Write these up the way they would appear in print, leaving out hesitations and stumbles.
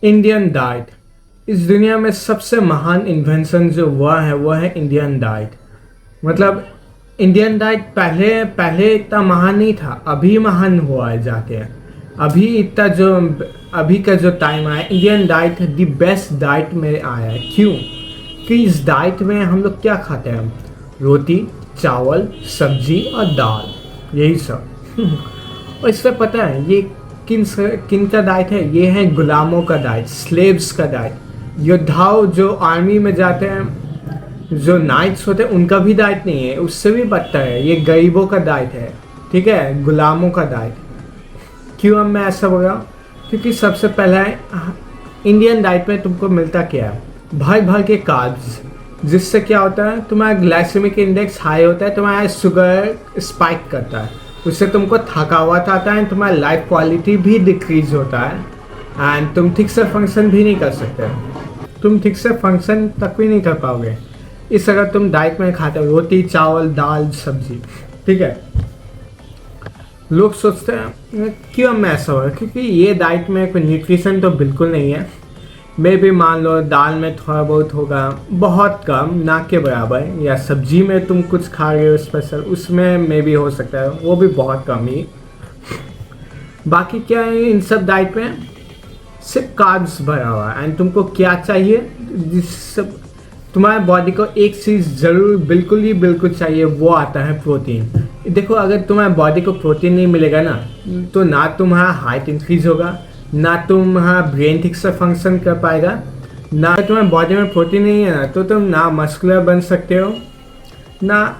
Indian diet. इस दुनिया में सबसे महान इन्वेंशन जो हुआ है वो है इंडियन डाइट। मतलब इंडियन डाइट पहले पहले इतना महान नहीं था, अभी महान हुआ है जाके। अभी इतना जो अभी का जो टाइम आया, Indian diet the best diet में आया है। क्यों? कि इस डाइट में हम लोग क्या खाते हैं? रोटी, चावल, सब्जी और दाल, यही सब। और इससे पता है ये किन किन का डाइट है? ये है गुलामों का डाइट, स्लेव्स का डाइट। योद्धाओं जो आर्मी में जाते हैं, जो नाइट्स होते हैं, उनका भी डाइट नहीं है, उससे भी बदतर है। ये गरीबों का डाइट है, ठीक है, गुलामों का डाइट। क्यों अब मैं ऐसा बोल रहा हूँ? क्योंकि सबसे पहला है इंडियन डाइट में तुमको मिलता क्या है? भर भर के कार्ब्स, जिससे क्या होता है, तुम्हारा ग्लाइसेमिक इंडेक्स हाई होता है, तुम्हारा शुगर स्पाइक करता है, उससे तुमको थकावट आता है, तुम्हारा लाइफ क्वालिटी भी डिक्रीज होता है, एंड तुम ठीक से फंक्शन भी नहीं कर सकते। तुम ठीक से फंक्शन तक भी नहीं कर पाओगे इस अगर तुम डाइट में खाते हो रोटी, चावल, दाल, सब्जी, ठीक है। लोग सोचते हैं क्यों मैं ऐसा हो रहा है? क्योंकि ये डाइट में कोई न्यूट्रिशन तो बिल्कुल नहीं है। मे भी मान लो दाल में थोड़ा बहुत होगा, बहुत कम, ना के बराबर, या सब्जी में तुम कुछ खा रहे हो स्पेशल, उसमें मे भी हो सकता है, वो भी बहुत कम ही। बाकी क्या है इन सब डाइट में? सिर्फ कार्ब्स भरा हुआ है। एंड तुमको क्या चाहिए? जिस तुम्हारे बॉडी को एक चीज़ ज़रूर बिल्कुल चाहिए, वो आता है प्रोटीन। देखो अगर तुम्हारे बॉडी को प्रोटीन नहीं मिलेगा ना, तो ना तुम्हारा हाइट इंक्रीज होगा, ना तुम्हारा ब्रेन ठीक से फंक्शन कर पाएगा, ना तुम्हारे बॉडी में प्रोटीन नहीं है ना, तो तुम ना मस्कुलर बन सकते हो, ना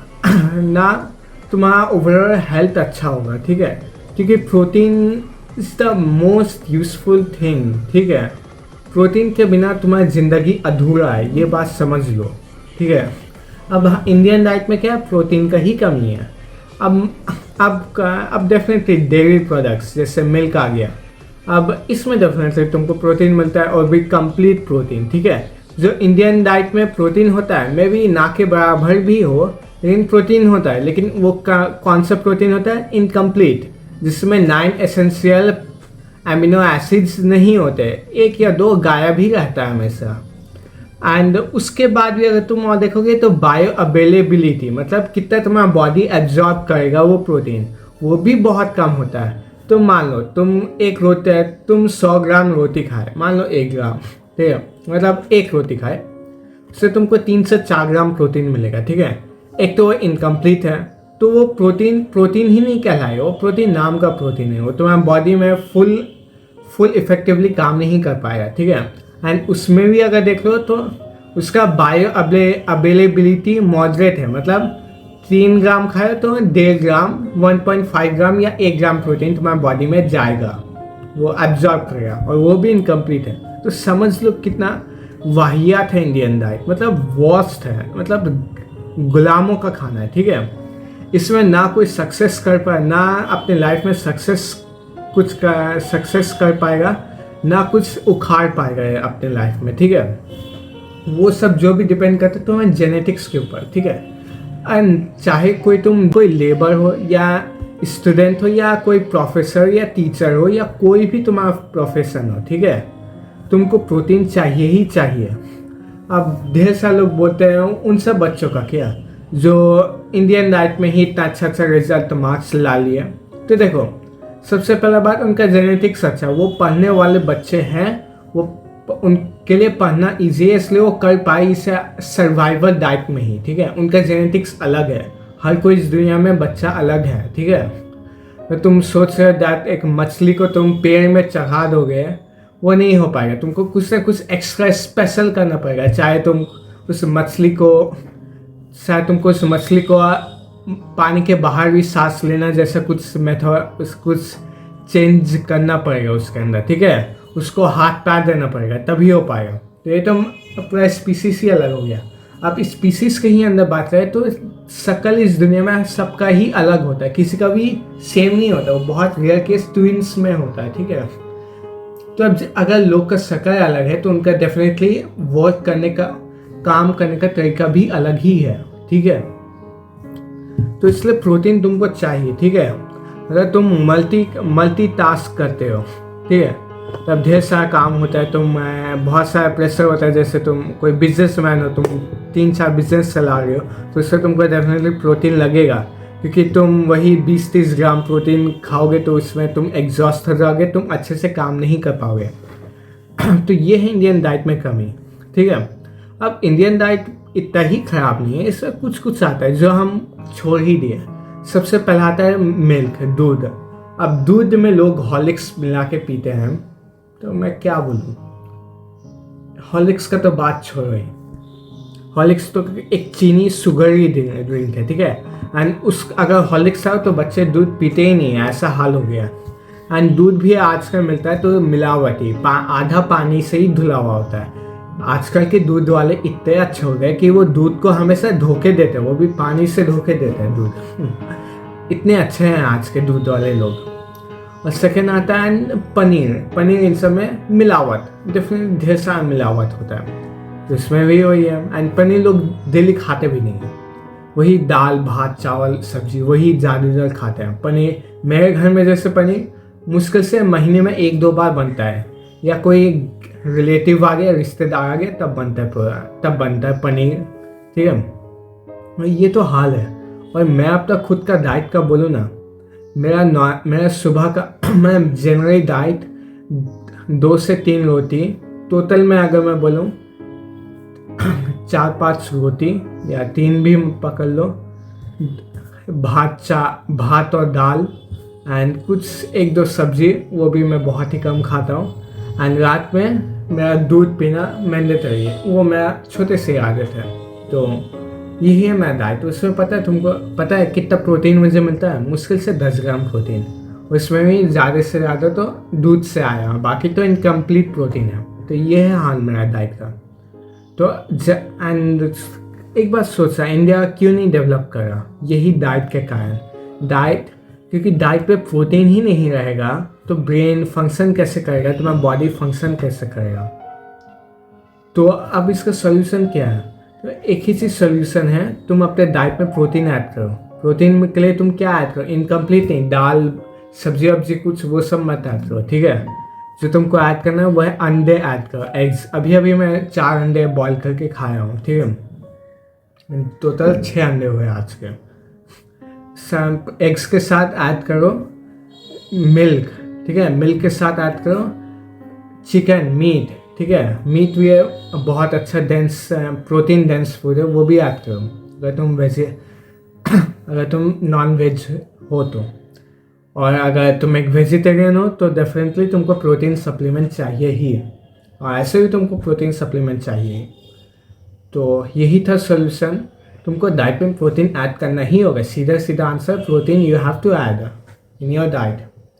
ना तुम्हारा ओवरऑल हेल्थ अच्छा होगा, ठीक है। क्योंकि protein is the most useful thing, ठीक है। प्रोटीन के बिना तुम्हारी ज़िंदगी अधूरा है, ये बात समझ लो, ठीक है। अब इंडियन डाइट में क्या है? प्रोटीन का ही कमी है। अब डेफिनेटली डेयरी प्रोडक्ट्स जैसे मिल्क आ गया, अब इसमें डेफिनेटली तुमको प्रोटीन मिलता है, और भी कंप्लीट प्रोटीन, ठीक है। जो इंडियन डाइट में प्रोटीन होता है, मे बी ना के बराबर भी हो, लेकिन प्रोटीन होता है, लेकिन वो कौन सा प्रोटीन होता है? इनकम्प्लीट, जिसमें 9 एसेंशियल एमिनो एसिड्स नहीं होते, एक या दो गायब ही रहता है हमेशा। एंड उसके बाद भी अगर तुम और देखोगे तो बायो अवेलेबिलिटी, मतलब कितना तुम्हारा बॉडी एब्जॉर्ब करेगा वो प्रोटीन, वो भी बहुत कम होता है। तो मान लो तुम एक रोटी है, तुम 100 ग्राम रोटी खाए, मान लो 1 ग्राम, ठीक है, मतलब एक रोटी खाए, उससे तुमको 3 से 4 ग्राम प्रोटीन मिलेगा, ठीक है। एक तो वो इनकम्प्लीट है, तो वो प्रोटीन ही नहीं कहलाएगा, वो प्रोटीन नाम का प्रोटीन है, वो तुम्हारे बॉडी में फुल इफेक्टिवली काम नहीं कर पाएगा, ठीक है। एंड उसमें भी अगर देख लो तो उसका बायो अवेलेबिलिटी मॉडरेट है, मतलब 3 ग्राम खाए तो 1.5 ग्राम, 1.5 ग्राम या 1 ग्राम प्रोटीन तुम्हारे बॉडी में जाएगा, वो एब्जॉर्ब करेगा, और वो भी इनकम्प्लीट है। तो समझ लो कितना वाहियात है इंडियन डाइट, मतलब वर्स्ट है, मतलब गुलामों का खाना है, ठीक है। इसमें ना कोई सक्सेस कर पाए, ना अपने लाइफ में सक्सेस कर पाएगा, ना कुछ उखाड़ पाएगा अपने लाइफ में, ठीक है। वो सब जो भी डिपेंड करता है तुम्हारे जेनेटिक्स के ऊपर, ठीक है। एंड चाहे कोई लेबर हो, या स्टूडेंट हो, या कोई प्रोफेसर या टीचर हो, या कोई भी तुम्हारा प्रोफेशन हो, ठीक है, तुमको प्रोटीन चाहिए ही चाहिए। अब ढेर सारे लोग बोलते हैं उन सब बच्चों का क्या, जो इंडियन डाइट में ही इतना अच्छा रिजल्ट मार्क्स ला लिए। तो देखो सबसे पहला बात, उनका जेनेटिक्स अच्छा, वो पढ़ने वाले बच्चे हैं, वो उनके लिए पढ़ना ईजी है, इसलिए वो कर पाए इसे सर्वाइवल डाइट में ही, ठीक है। उनका जेनेटिक्स अलग है, हर कोई इस दुनिया में बच्चा अलग है, ठीक है। तो तुम सोच रहे दैट एक मछली को तुम पेड़ में चढ़ा दोगे, वो नहीं हो पाएगा, तुमको कुछ ना कुछ एक्स्ट्रा स्पेशल करना पड़ेगा। चाहे तुमको उस मछली को पानी के बाहर भी सांस लेना जैसा कुछ मेथड, कुछ चेंज करना पड़ेगा उसके अंदर, ठीक है। उसको हाथ पैर देना पड़ेगा तभी हो पाएगा। तो ये तो पूरा स्पीसीज ही अलग हो गया। अब स्पीसीज के ही अंदर बात करें तो शक्ल इस दुनिया में सबका ही अलग होता है, किसी का भी सेम नहीं होता, वो बहुत रेयर केस ट्विंस में होता है, ठीक है। तो अब अगर लोग का शक्ल अलग है तो उनका डेफिनेटली वर्क करने का, काम करने का तरीका भी अलग ही है, ठीक है। तो इसलिए प्रोटीन तुमको चाहिए, ठीक है। अगर तुम मल्टी टास्क करते हो, ठीक है, तब ढेर सारा काम होता है, तुम बहुत सारा प्रेशर होता है, जैसे तुम कोई बिजनेसमैन हो, तुम 3-4 बिजनेस चला रहे हो, तो उससे तुमको डेफिनेटली प्रोटीन लगेगा, क्योंकि तुम वही 20-30 ग्राम प्रोटीन खाओगे तो उसमें तुम एग्जॉस्ट हो जाओगे, तुम अच्छे से काम नहीं कर पाओगे। तो ये है इंडियन डाइट में कमी, ठीक है। अब इंडियन डाइट इतना ही ख़राब नहीं है, इसमें कुछ कुछ आता है जो हम छोड़ ही दिए। सबसे पहला आता है मिल्क, दूध। अब दूध में लोग हॉर्लिक्स मिला के पीते हैं, तो मैं क्या बोलूँ, हॉर्लिक्स का तो बात छोड़ो ही। हॉर्लिक्स तो एक चीनी शुगरी ड्रिंक है, ठीक है। एंड अगर हॉर्लिक्स आओ तो बच्चे दूध पीते ही नहीं है, ऐसा हाल हो गया। एंड दूध भी आजकल मिलता है तो मिलावटी, आधा पानी से ही धुला हुआ होता है। आजकल के दूध वाले इतने अच्छे हो गए कि वो दूध को हमेशा धोके देते हैं, वो भी पानी से धोके देते हैं दूध। इतने अच्छे हैं आज के दूध वाले लोग। और सेकेंड आता है पनीर इन सब में मिलावट, डेफिनेटली ढेर सारा मिलावट होता है, तो इसमें भी वही है। एंड पनीर लोग डेली खाते भी नहीं है, वही दाल भात चावल सब्जी वही ज़्यादातर खाते हैं। पनीर मेरे घर में जैसे पनीर मुश्किल से महीने में 1-2 बार बनता है, या कोई रिलेटिव आ गया, रिश्तेदार आ गया, तब बनता है पनीर, ठीक है। ये तो हाल है। और मैं अपना खुद का डाइट का बोलूँ ना, मेरा सुबह का मैं जनरली डाइट 2 से 3 रोटी, टोटल में अगर मैं बोलूँ 4-5 रोटी या 3 भी पकड़ लो, भात और दाल, एंड कुछ 1-2 सब्जी, वो भी मैं बहुत ही कम खाता हूँ। एंड रात में मेरा दूध पीना मैंडेटरी है, वो मेरा छोटे से आदत है। तो यही है मेरा डाइट। उसमें तुमको पता है कितना प्रोटीन मुझे मिलता है? मुश्किल से 10 ग्राम प्रोटीन, उसमें भी ज़्यादा से ज़्यादा तो दूध से आया, बाकी तो इनकम्प्लीट प्रोटीन है। तो ये है हाल मेरा डाइट का। तो एंड एक बात सोचा, इंडिया क्यों नहीं डेवलप कर रहा? यही डाइट के कारण। क्योंकि डाइट पे प्रोटीन ही नहीं रहेगा तो ब्रेन फंक्शन कैसे करेगा, तुम्हारा बॉडी फंक्शन कैसे करेगा? तो अब इसका सोल्यूशन क्या है? तो एक ही चीज़ सोल्यूशन है, तुम अपने डाइट में प्रोटीन ऐड करो। प्रोटीन के लिए तुम क्या ऐड करो? इनकम्प्लीट नहीं, दाल सब्जी वब्जी कुछ वो सब मत ऐड करो, ठीक है। जो तुमको ऐड करना है वो है अंडे ऐड करो, एग्स। अभी मैं 4 अंडे बॉईल करके खाया हूँ, ठीक है। टोटल 6 अंडे हुए आज के। एग्स के साथ ऐड करो मिल्क, ठीक है। मिल्क के साथ ऐड करो चिकन मीट, ठीक है। मीट भी बहुत अच्छा डेंस प्रोटीन डेंस फूड है, वो भी ऐड करो अगर तुम नॉन वेज हो तो। और अगर तुम एक वेजिटेरियन हो तो डेफिनेटली तुमको प्रोटीन सप्लीमेंट चाहिए ही, और ऐसे भी तुमको प्रोटीन सप्लीमेंट चाहिए। तो यही था सोल्यूशन, तुमको डाइट में प्रोटीन ऐड करना ही होगा। सीधा answer, protein you have to add in your diet.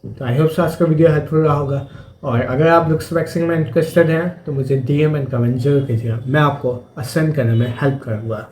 तो आई होप सो आज का वीडियो हेल्पफुल रहा होगा, और अगर आप लुक्स वैक्सिंग में इंटरेस्टेड हैं तो मुझे DM एंड कमेंट जरूर कीजिएगा, मैं आपको असेंड करने में हेल्प करूँगा।